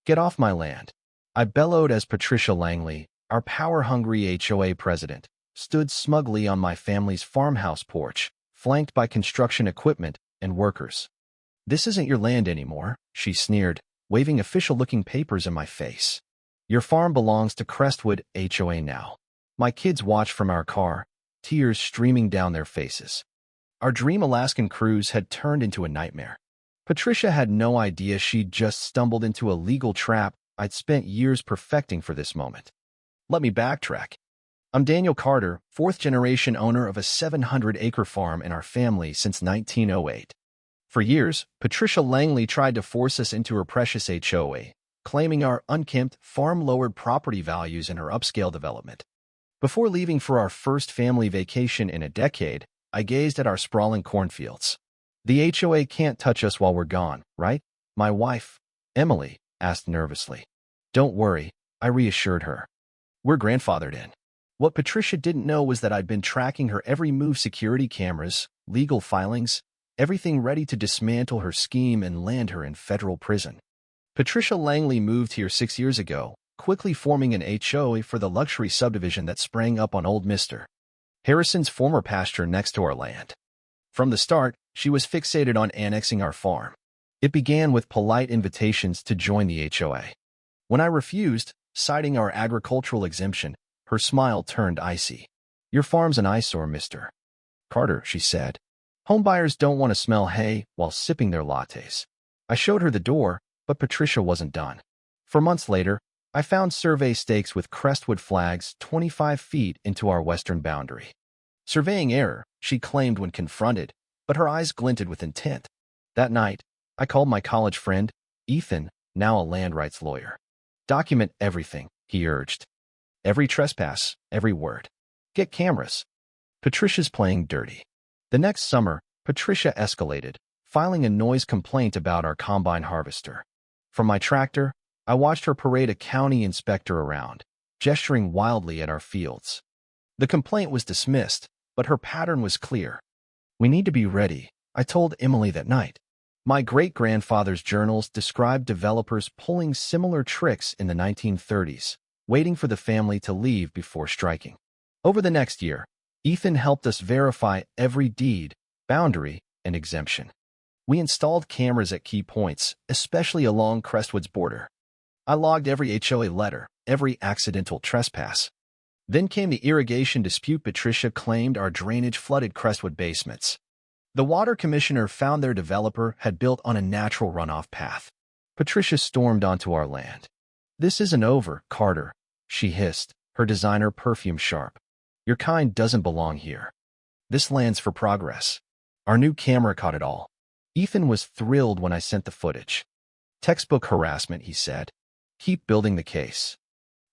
Get off my land. I bellowed as Patricia Langley, our power-hungry HOA president, stood smugly on my family's farmhouse porch, flanked by construction equipment and workers. This isn't your land anymore, she sneered, waving official-looking papers in my face. Your farm belongs to Crestwood HOA now. My kids watched from our car, tears streaming down their faces. Our dream Alaskan cruise had turned into a nightmare. Patricia had no idea she'd just stumbled into a legal trap I'd spent years perfecting for this moment. Let me backtrack. I'm Daniel Carter, fourth-generation owner of a 700-acre farm in our family since 1908. For years, Patricia Langley tried to force us into her precious HOA, claiming our unkempt farm lowered property values in her upscale development. Before leaving for our first family vacation in a decade, I gazed at our sprawling cornfields. The HOA can't touch us while we're gone, right? My wife, Emily, asked nervously. Don't worry, I reassured her. We're grandfathered in. What Patricia didn't know was that I'd been tracking her every move: security cameras, legal filings, everything ready to dismantle her scheme and land her in federal prison. Patricia Langley moved here 6 years ago, quickly forming an HOA for the luxury subdivision that sprang up on old Mr. Harrison's former pasture next to our land. From the start, she was fixated on annexing our farm. It began with polite invitations to join the HOA. When I refused, citing our agricultural exemption, her smile turned icy. Your farm's an eyesore, Mr. Carter, she said. Homebuyers don't want to smell hay while sipping their lattes. I showed her the door, but Patricia wasn't done. For months later, I found survey stakes with Crestwood flags 25 feet into our western boundary. Surveying error, she claimed when confronted, but her eyes glinted with intent. That night, I called my college friend, Ethan, now a land rights lawyer. Document everything, he urged. Every trespass, every word. Get cameras. Patricia's playing dirty. The next summer, Patricia escalated, filing a noise complaint about our combine harvester. From my tractor, I watched her parade a county inspector around, gesturing wildly at our fields. The complaint was dismissed, but her pattern was clear. We need to be ready, I told Emily that night. My great-grandfather's journals described developers pulling similar tricks in the 1930s, waiting for the family to leave before striking. Over the next year, Ethan helped us verify every deed, boundary, and exemption. We installed cameras at key points, especially along Crestwood's border. I logged every HOA letter, every accidental trespass. Then came the irrigation dispute. Patricia claimed our drainage flooded Crestwood basements. The water commissioner found their developer had built on a natural runoff path. Patricia stormed onto our land. This isn't over, Carter, she hissed, her designer perfume sharp. Your kind doesn't belong here. This land's for progress. Our new camera caught it all. Ethan was thrilled when I sent the footage. Textbook harassment, he said. Keep building the case.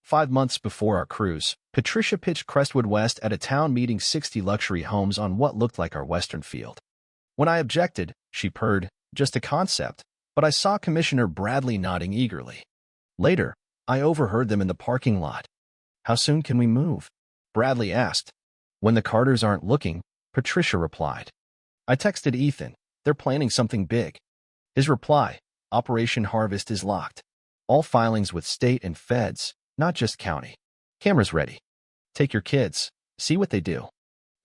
5 months before our cruise, Patricia pitched Crestwood West at a town meeting 60 luxury homes on what looked like our western field. When I objected, she purred, just a concept, but I saw Commissioner Bradley nodding eagerly. Later, I overheard them in the parking lot. How soon can we move? Bradley asked. When the Carters aren't looking, Patricia replied. I texted Ethan, they're planning something big. His reply, Operation Harvest is locked. All filings with state and feds, not just county. Cameras ready. Take your kids, see what they do.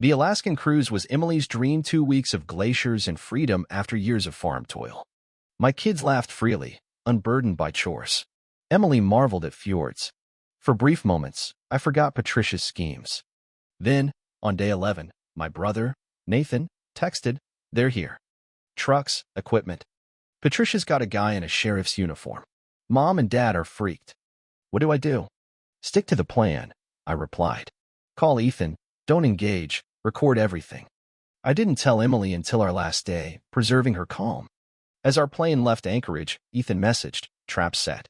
The Alaskan cruise was Emily's dream: 2 weeks of glaciers and freedom after years of farm toil. My kids laughed freely, unburdened by chores. Emily marveled at fjords. For brief moments, I forgot Patricia's schemes. Then, on day 11, my brother, Nathan, texted, they're here. Trucks, equipment. Patricia's got a guy in a sheriff's uniform. Mom and Dad are freaked. What do I do? Stick to the plan, I replied. Call Ethan, don't engage, record everything. I didn't tell Emily until our last day, preserving her calm. As our plane left Anchorage, Ethan messaged, trap set.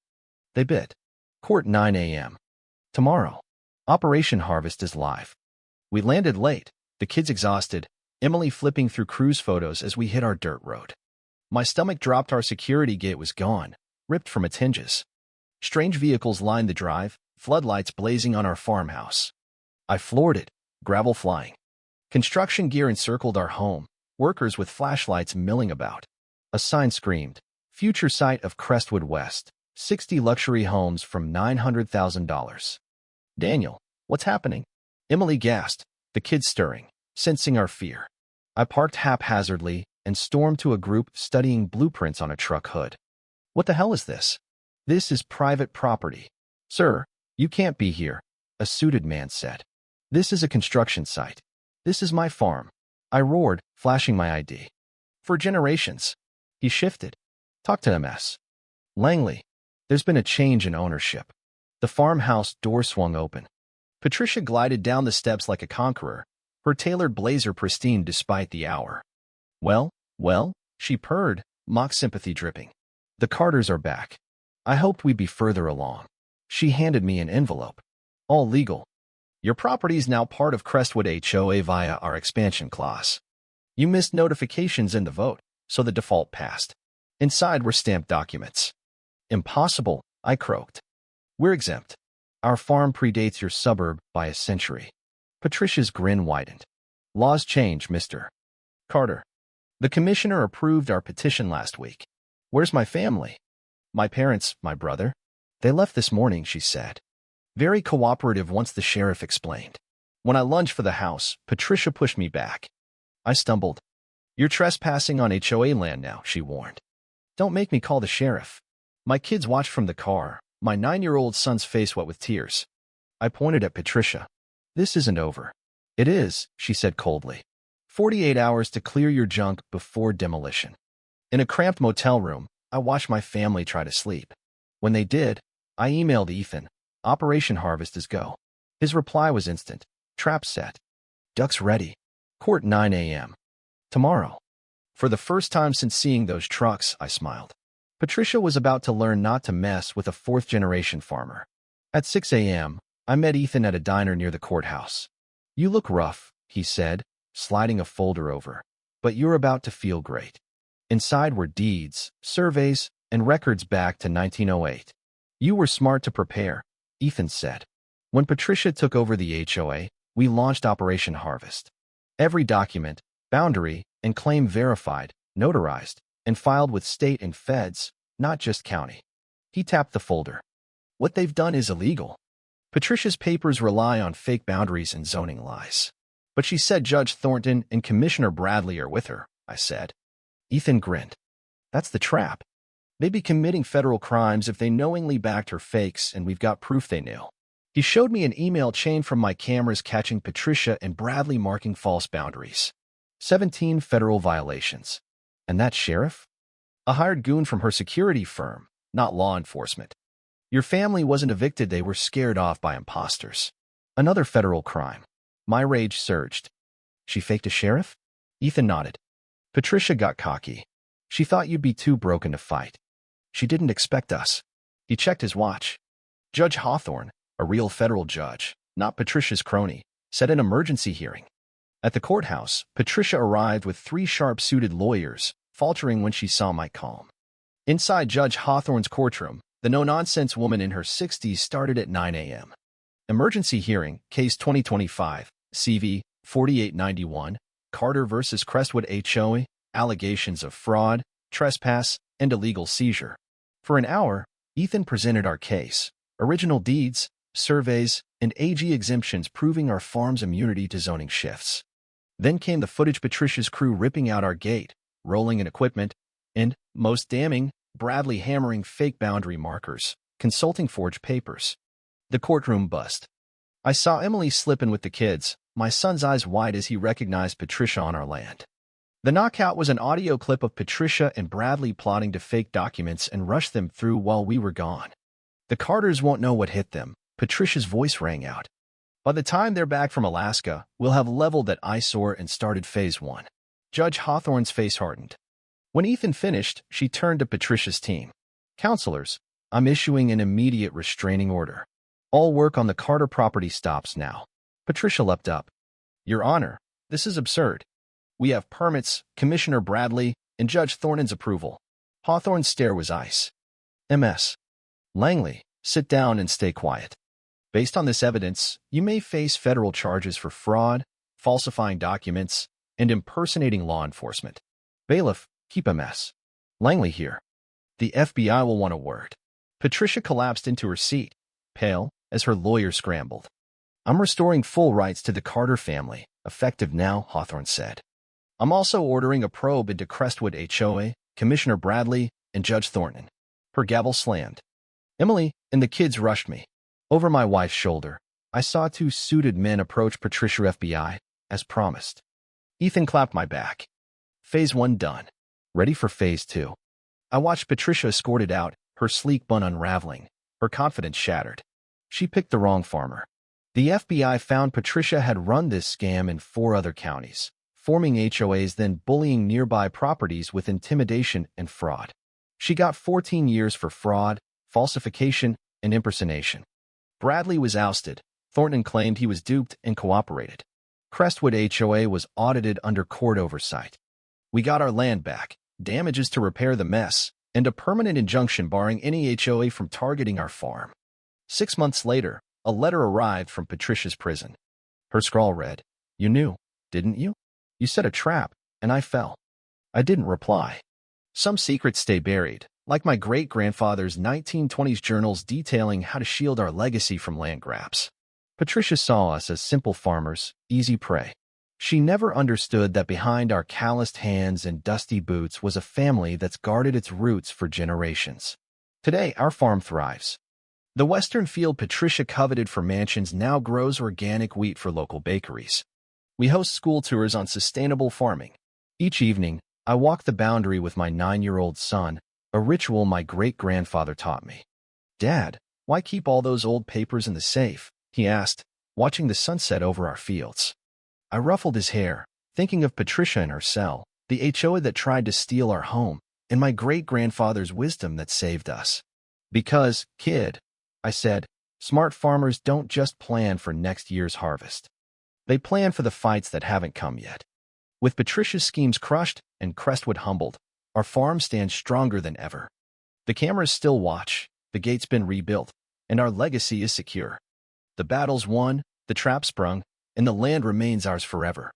They bit. Court 9 a.m. Tomorrow. Operation Harvest is live. We landed late, the kids exhausted, Emily flipping through cruise photos as we hit our dirt road. My stomach dropped. Our security gate was gone, ripped from its hinges. Strange vehicles lined the drive, floodlights blazing on our farmhouse. I floored it, gravel flying. Construction gear encircled our home, workers with flashlights milling about. A sign screamed, future site of Crestwood West, 60 luxury homes from $900,000. Daniel, what's happening? Emily gasped, the kids stirring, sensing our fear. I parked haphazardly and stormed to a group studying blueprints on a truck hood. What the hell is this? This is private property. Sir, you can't be here, a suited man said. This is a construction site. This is my farm. I roared, flashing my ID. For generations. He shifted. Talk to MS. Langley, there's been a change in ownership. The farmhouse door swung open. Patricia glided down the steps like a conqueror, her tailored blazer pristine despite the hour. Well, she purred, mock sympathy dripping. The Carters are back. I hoped we'd be further along. She handed me an envelope. All legal. Your property is now part of Crestwood HOA via our expansion clause. You missed notifications in the vote, so the default passed. Inside were stamped documents. Impossible, I croaked. We're exempt. Our farm predates your suburb by a century. Patricia's grin widened. Laws change, Mr. Carter. The commissioner approved our petition last week. Where's my family? My parents, my brother. They left this morning, she said. Very cooperative once the sheriff explained. When I lunged for the house, Patricia pushed me back. I stumbled. You're trespassing on HOA land now, she warned. Don't make me call the sheriff. My kids watched from the car, my 9-year-old son's face wet with tears. I pointed at Patricia. This isn't over. It is, she said coldly. 48 hours to clear your junk before demolition. In a cramped motel room, I watched my family try to sleep. When they did, I emailed Ethan. Operation Harvest is go. His reply was instant. Trap set. Ducks ready. Court 9 a.m. Tomorrow. For the first time since seeing those trucks, I smiled. Patricia was about to learn not to mess with a fourth-generation farmer. At 6 a.m., I met Ethan at a diner near the courthouse. You look rough, he said, sliding a folder over. But you're about to feel great. Inside were deeds, surveys, and records back to 1908. You were smart to prepare, Ethan said. When Patricia took over the HOA, we launched Operation Harvest. Every document, boundary, and claim verified, notarized, and filed with state and feds, not just county. He tapped the folder. What they've done is illegal. Patricia's papers rely on fake boundaries and zoning lies. But she said Judge Thornton and Commissioner Bradley are with her, I said. Ethan grinned. That's the trap. They'd be committing federal crimes if they knowingly backed her fakes, and we've got proof they knew. He showed me an email chain from my cameras catching Patricia and Bradley marking false boundaries. 17 federal violations. And that sheriff? A hired goon from her security firm, not law enforcement. Your family wasn't evicted, they were scared off by imposters. Another federal crime. My rage surged. She faked a sheriff? Ethan nodded. Patricia got cocky. She thought you'd be too broken to fight. She didn't expect us. He checked his watch. Judge Hawthorne, a real federal judge, not Patricia's crony, set an emergency hearing. At the courthouse, Patricia arrived with 3 sharp-suited lawyers, faltering when she saw my calm. Inside Judge Hawthorne's courtroom, the no-nonsense woman in her 60s started at 9 a.m. Emergency hearing, case 2025, CV 4891, Carter versus Crestwood HOA, allegations of fraud, trespass, and illegal seizure. For an hour, Ethan presented our case, original deeds, surveys, and AG exemptions proving our farm's immunity to zoning shifts. Then came the footage Patricia's crew ripping out our gate, rolling in equipment, and, most damning, Bradley hammering fake boundary markers, consulting forged papers. The courtroom buzzed. I saw Emily slipping with the kids, my son's eyes wide as he recognized Patricia on our land. The knockout was an audio clip of Patricia and Bradley plotting to fake documents and rush them through while we were gone. The Carters won't know what hit them, Patricia's voice rang out. By the time they're back from Alaska, we'll have leveled that eyesore and started phase 1. Judge Hawthorne's face hardened. When Ethan finished, she turned to Patricia's team. Counselors, I'm issuing an immediate restraining order. All work on the Carter property stops now. Patricia leapt up. Your Honor, this is absurd. We have permits, Commissioner Bradley, and Judge Thornton's approval. Hawthorne's stare was ice. MS. Langley, sit down and stay quiet. Based on this evidence, you may face federal charges for fraud, falsifying documents, and impersonating law enforcement. Bailiff, keep MS. Langley here. The FBI will want a word. Patricia collapsed into her seat, pale, as her lawyer scrambled. I'm restoring full rights to the Carter family, effective now, Hawthorne said. I'm also ordering a probe into Crestwood HOA, Commissioner Bradley, and Judge Thornton. Her gavel slammed. Emily and the kids rushed me. Over my wife's shoulder, I saw two suited men approach Patricia FBI, as promised. Ethan clapped my back. Phase 1 done. Ready for Phase 2. I watched Patricia escorted out, her sleek bun unraveling, her confidence shattered. She picked the wrong farmer. The FBI found Patricia had run this scam in 4 other counties, forming HOAs then bullying nearby properties with intimidation and fraud. She got 14 years for fraud, falsification, and impersonation. Bradley was ousted. Thornton claimed he was duped and cooperated. Crestwood HOA was audited under court oversight. We got our land back, damages to repair the mess, and a permanent injunction barring any HOA from targeting our farm. 6 months later, a letter arrived from Patricia's prison. Her scrawl read, "You knew, didn't you? You set a trap, and I fell." I didn't reply. Some secrets stay buried, like my great-grandfather's 1920s journals detailing how to shield our legacy from land grabs. Patricia saw us as simple farmers, easy prey. She never understood that behind our calloused hands and dusty boots was a family that's guarded its roots for generations. Today, our farm thrives. The western field Patricia coveted for mansions now grows organic wheat for local bakeries. We host school tours on sustainable farming. Each evening, I walk the boundary with my 9-year-old son, a ritual my great-grandfather taught me. "Dad, why keep all those old papers in the safe?" he asked, watching the sunset over our fields. I ruffled his hair, thinking of Patricia and her cell, the HOA that tried to steal our home, and my great-grandfather's wisdom that saved us. "Because, kid," I said, "smart farmers don't just plan for next year's harvest. They plan for the fights that haven't come yet." With Patricia's schemes crushed and Crestwood humbled, our farm stands stronger than ever. The cameras still watch, the gate's been rebuilt, and our legacy is secure. The battle's won, the trap sprung, and the land remains ours forever.